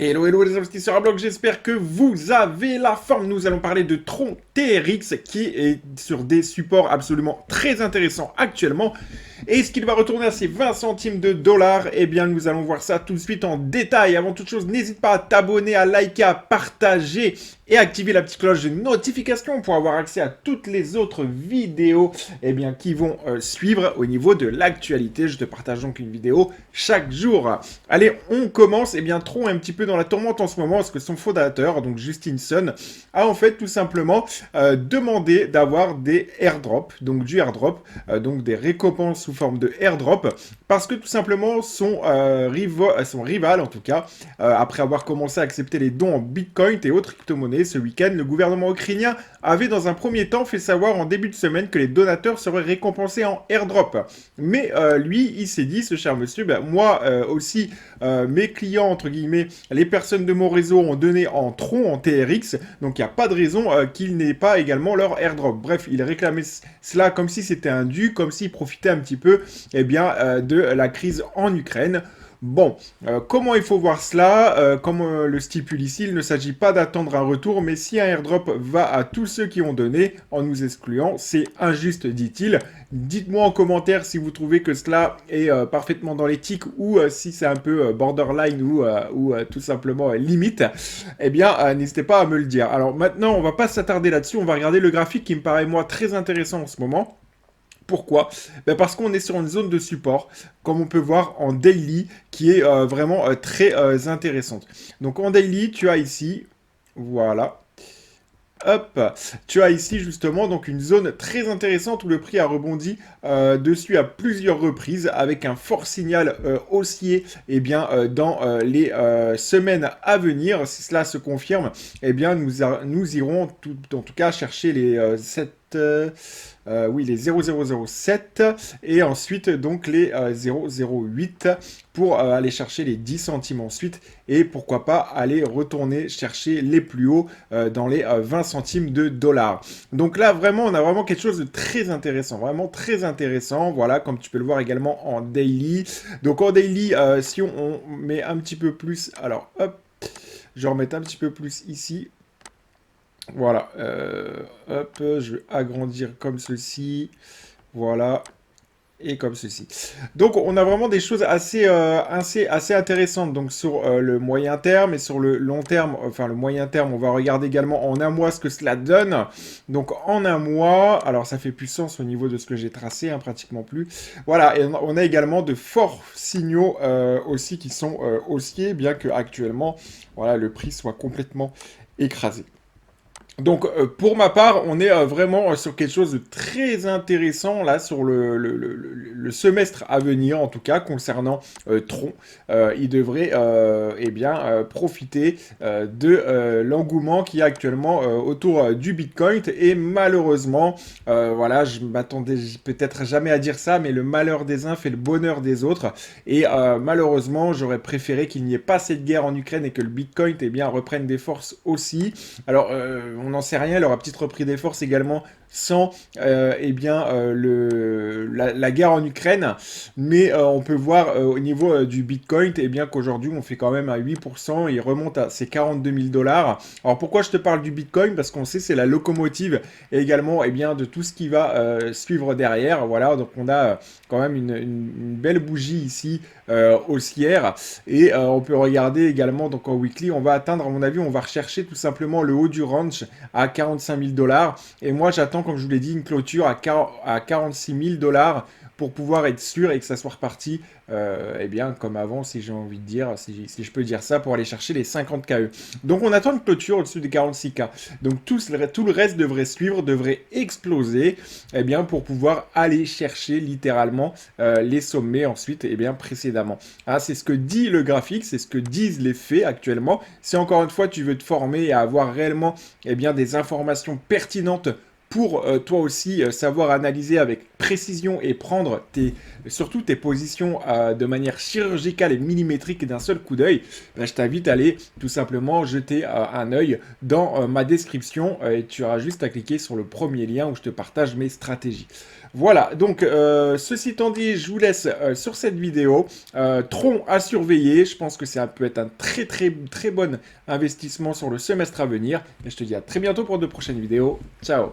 Hello, hello les investisseurs à bloc, j'espère que vous avez la forme. Nous allons parler de Tron TRX qui est sur des supports absolument très intéressants actuellement. Est-ce qu'il va retourner à ses 20 centimes de dollars? Eh bien, nous allons voir ça tout de suite en détail. Avant toute chose, n'hésite pas à t'abonner, à liker, à partager et activer la petite cloche de notification pour avoir accès à toutes les autres vidéos qui vont suivre au niveau de l'actualité. Je te partage donc une vidéo chaque jour. Allez, on commence. Tron est un petit peu dans la tourmente en ce moment parce que son fondateur, donc Justin Sun, a en fait tout simplement demandé d'avoir des airdrops, donc du airdrop, donc des récompenses sous forme de airdrop, parce que tout simplement son rival, en tout cas, après avoir commencé à accepter les dons en bitcoin et autres crypto-monnaies ce week-end, le gouvernement ukrainien avait dans un premier temps fait savoir en début de semaine que les donateurs seraient récompensés en airdrop. Mais lui, il s'est dit, ce cher monsieur, moi aussi, mes clients, entre guillemets, les personnes de mon réseau ont donné en Tron, en TRX, donc il n'y a pas de raison qu'ils n'aient pas également leur airdrop. Bref, il réclamait cela comme si c'était un dû, comme s'il profitait un petit peu de la crise en Ukraine. Bon, comment il faut voir cela? Comme le stipule ici, il ne s'agit pas d'attendre un retour, mais si un airdrop va à tous ceux qui ont donné, en nous excluant, c'est injuste, dit-il. Dites-moi en commentaire si vous trouvez que cela est parfaitement dans l'éthique ou si c'est un peu borderline ou tout simplement limite. N'hésitez pas à me le dire. Alors maintenant, on va pas s'attarder là-dessus, on va regarder le graphique qui me paraît moi très intéressant en ce moment. Pourquoi? Parce qu'on est sur une zone de support, comme on peut voir en daily, qui est vraiment très intéressante. Donc en daily, tu as ici, voilà, hop, tu as ici justement donc une zone très intéressante où le prix a rebondi dessus à plusieurs reprises avec un fort signal haussier dans les semaines à venir. Si cela se confirme, nous irons en tout cas chercher les 7... les 0007 et ensuite donc les 008 pour aller chercher les 10 centimes ensuite et pourquoi pas aller retourner chercher les plus hauts dans les 20 centimes de dollars. Donc là vraiment on a vraiment quelque chose de très intéressant, vraiment très intéressant, voilà comme tu peux le voir également en daily. Donc en daily si on met un petit peu plus, alors hop, je vais remettre un petit peu plus ici. Voilà, hop, je vais agrandir comme ceci, voilà, et comme ceci. Donc on a vraiment des choses assez intéressantes donc sur le moyen terme et sur le long terme, enfin le moyen terme, on va regarder également en un mois ce que cela donne. Donc en un mois, alors ça fait plus sens au niveau de ce que j'ai tracé, hein, pratiquement plus. Voilà, et on a également de forts signaux aussi qui sont haussiers, bien que actuellement, voilà, le prix soit complètement écrasé. Donc, pour ma part, on est vraiment sur quelque chose de très intéressant là sur le semestre à venir, en tout cas concernant Tron. Il devrait profiter de l'engouement qui est actuellement autour du Bitcoin. Et malheureusement, voilà, je m'attendais peut-être jamais à dire ça, mais le malheur des uns fait le bonheur des autres. Et malheureusement, j'aurais préféré qu'il n'y ait pas cette guerre en Ukraine et que le Bitcoin reprenne des forces aussi. Alors, on n'en sait rien, il aura peut-être repris des forces également sans la guerre en Ukraine, mais on peut voir au niveau du Bitcoin qu'aujourd'hui on fait quand même à 8%, il remonte à ses 42 000 dollars. Alors pourquoi je te parle du Bitcoin? Parce qu'on sait c'est la locomotive et également de tout ce qui va suivre derrière. Voilà, donc on a quand même une belle bougie ici haussière et on peut regarder également donc en weekly, on va atteindre à mon avis, on va rechercher tout simplement le haut du range à 45 000 dollars et moi j'attends comme je vous l'ai dit une clôture à 46 000 dollars pour pouvoir être sûr et que ça soit reparti comme avant, si j'ai envie de dire, si je peux dire ça, pour aller chercher les 50 KE. Donc on attend une clôture au-dessus des 46K. Donc tout le reste devrait suivre, devrait exploser, pour pouvoir aller chercher littéralement les sommets ensuite, précédemment. Ah, c'est ce que dit le graphique, c'est ce que disent les faits actuellement. Si encore une fois tu veux te former et avoir réellement des informations pertinentes pour toi aussi savoir analyser avec précision et prendre surtout tes positions de manière chirurgicale et millimétrique d'un seul coup d'œil, je t'invite à aller tout simplement jeter un œil dans ma description et tu auras juste à cliquer sur le premier lien où je te partage mes stratégies. Voilà, donc ceci étant dit, je vous laisse sur cette vidéo. Tron à surveiller, je pense que ça peut être un très très très bon investissement sur le semestre à venir. Et je te dis à très bientôt pour de prochaines vidéos. Ciao!